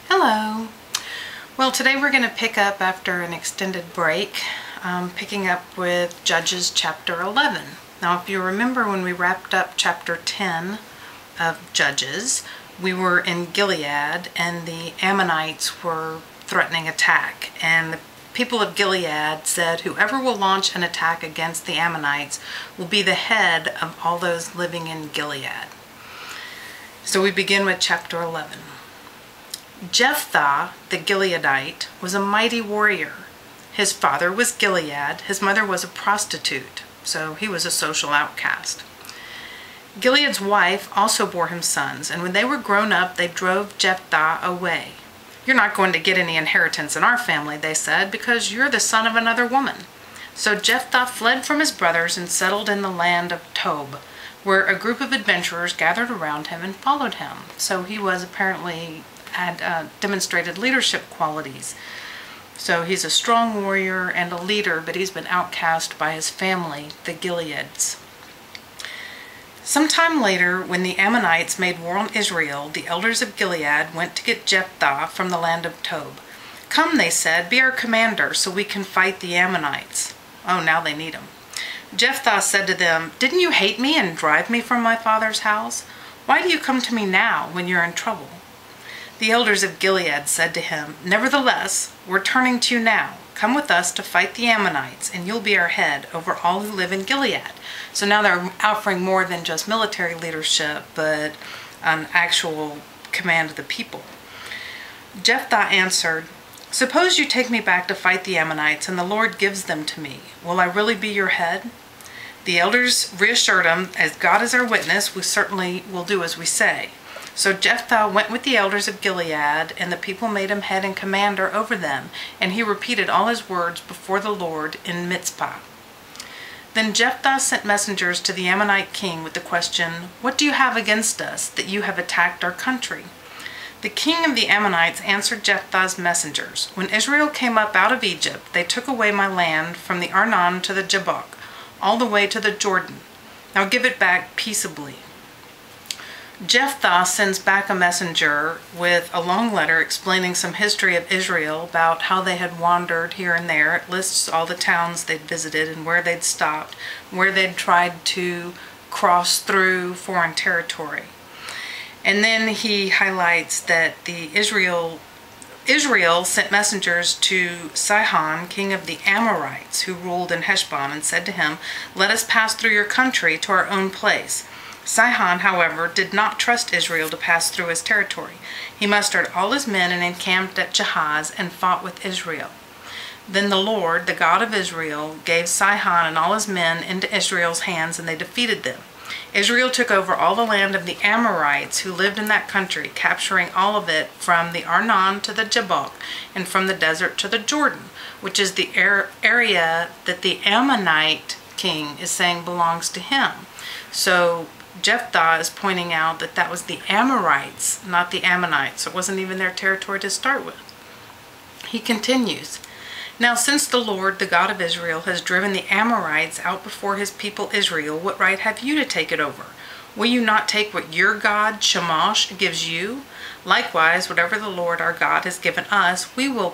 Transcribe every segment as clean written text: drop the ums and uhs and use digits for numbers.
Hello. Well, today we're going to pick up after an extended break, picking up with Judges chapter 11. Now, if you remember when we wrapped up chapter 10 of Judges, we were in Gilead and the Ammonites were threatening attack. And the people of Gilead said, whoever will launch an attack against the Ammonites will be the head of all those living in Gilead. So we begin with chapter 11. Jetha, the Gileadite, was a mighty warrior. His father was Gilead, his mother was a prostitute, so he was a social outcast. Gilead's wife also bore him sons, and when they were grown up, they drove Jetha away. "You're not going to get any inheritance in our family," they said, "because you're the son of another woman." So Jetha fled from his brothers and settled in the land of Tob, where a group of adventurers gathered around him and followed him. So he was apparently had demonstrated leadership qualities. So he's a strong warrior and a leader, but he's been outcast by his family, the Gileads. Sometime later, when the Ammonites made war on Israel, the elders of Gilead went to get Jetha from the land of Tob. "Come," they said, "be our commander so we can fight the Ammonites." Oh, now they need him. Jetha said to them, "Didn't you hate me and drive me from my father's house? Why do you come to me now when you're in trouble?" The elders of Gilead said to him, "Nevertheless, we're turning to you now. Come with us to fight the Ammonites, and you'll be our head over all who live in Gilead." So now they're offering more than just military leadership, but an actual command of the people. Jetha answered, "Suppose you take me back to fight the Ammonites, and the Lord gives them to me. Will I really be your head?" The elders reassured him, "As God is our witness, we certainly will do as we say." So Jetha went with the elders of Gilead, and the people made him head and commander over them, and he repeated all his words before the Lord in Mizpah. Then Jetha sent messengers to the Ammonite king with the question, "What do you have against us, that you have attacked our country?" The king of the Ammonites answered Jetha's messengers, "When Israel came up out of Egypt, they took away my land from the Arnon to the Jabbok, all the way to the Jordan. Now give it back peaceably." Jetha sends back a messenger with a long letter explaining some history of Israel about how they had wandered here and there. It lists all the towns they'd visited and where they'd stopped, where they'd tried to cross through foreign territory. And then he highlights that Israel sent messengers to Sihon, king of the Amorites, who ruled in Heshbon, and said to him, "Let us pass through your country to our own place." Sihon, however, did not trust Israel to pass through his territory. He mustered all his men and encamped at Jahaz and fought with Israel. Then the Lord, the God of Israel, gave Sihon and all his men into Israel's hands, and they defeated them. Israel took over all the land of the Amorites who lived in that country, capturing all of it from the Arnon to the Jabbok and from the desert to the Jordan, which is the area that the Ammonite king is saying belongs to him. So Jetha is pointing out that that was the Amorites, not the Ammonites. So it wasn't even their territory to start with. He continues, "Now since the Lord, the God of Israel, has driven the Amorites out before his people Israel, what right have you to take it over? Will you not take what your God, Shamash, gives you? Likewise, whatever the Lord our God has given us, we will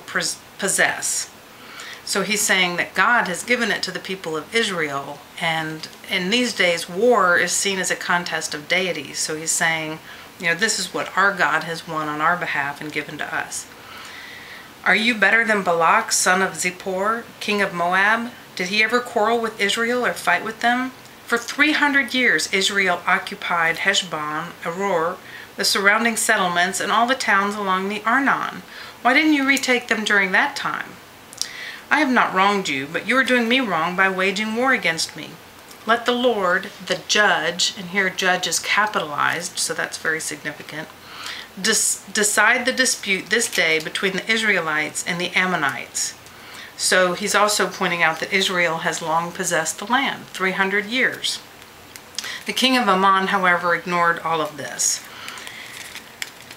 possess." So he's saying that God has given it to the people of Israel, and in these days war is seen as a contest of deities. So he's saying, this is what our God has won on our behalf and given to us. "Are you better than Balak, son of Zippor, king of Moab? Did he ever quarrel with Israel or fight with them? For 300 years Israel occupied Heshbon, Aroer, the surrounding settlements, and all the towns along the Arnon. Why didn't you retake them during that time? I have not wronged you, but you are doing me wrong by waging war against me. Let the Lord, the judge," and here judge is capitalized, so that's very significant, "decide the dispute this day between the Israelites and the Ammonites." So he's also pointing out that Israel has long possessed the land, 300 years. The king of Ammon, however, ignored all of this.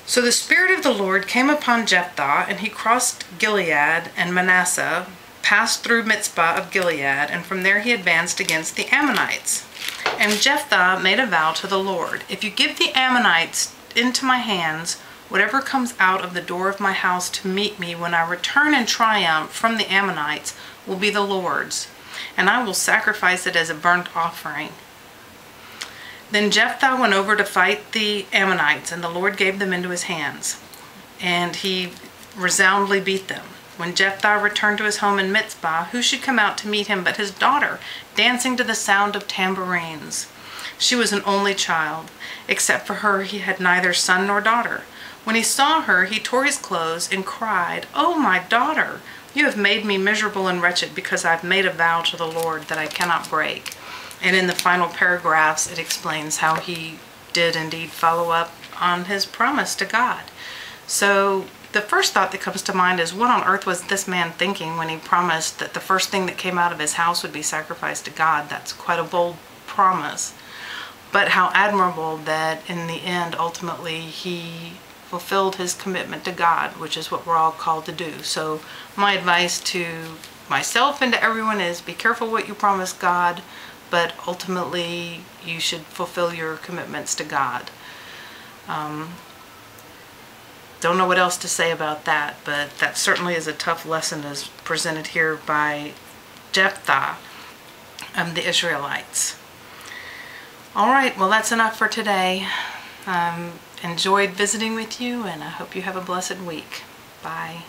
So the Spirit of the Lord came upon Jetha, and he crossed Gilead and Manasseh, passed through Mizpah of Gilead, and from there he advanced against the Ammonites. And Jetha made a vow to the Lord, "If you give the Ammonites into my hands, Whatever comes out of the door of my house to meet me when I return in triumph from the Ammonites will be the Lord's, and I will sacrifice it as a burnt offering." Then Jephthah went over to fight the Ammonites, and the Lord gave them into his hands, and he resoundingly beat them. When Jephthah returned to his home in Mizpah, who should come out to meet him but his daughter, dancing to the sound of tambourines. She was an only child. Except for her, he had neither son nor daughter. When he saw her, he tore his clothes and cried, "Oh, my daughter, you have made me miserable and wretched because I've made a vow to the Lord that I cannot break." And in the final paragraphs, it explains how he did indeed follow up on his promise to God. So the first thought that comes to mind is, what on earth was this man thinking when he promised that the first thing that came out of his house would be sacrificed to God? That's quite a bold promise. But how admirable that in the end, ultimately, he fulfilled his commitment to God, which is what we're all called to do. So my advice to myself and to everyone is, be careful what you promise God, but ultimately you should fulfill your commitments to God. Don't know what else to say about that, but that certainly is a tough lesson as presented here by Jephthah of the Israelites. All right, well, that's enough for today. Enjoyed visiting with you, and I hope you have a blessed week. Bye.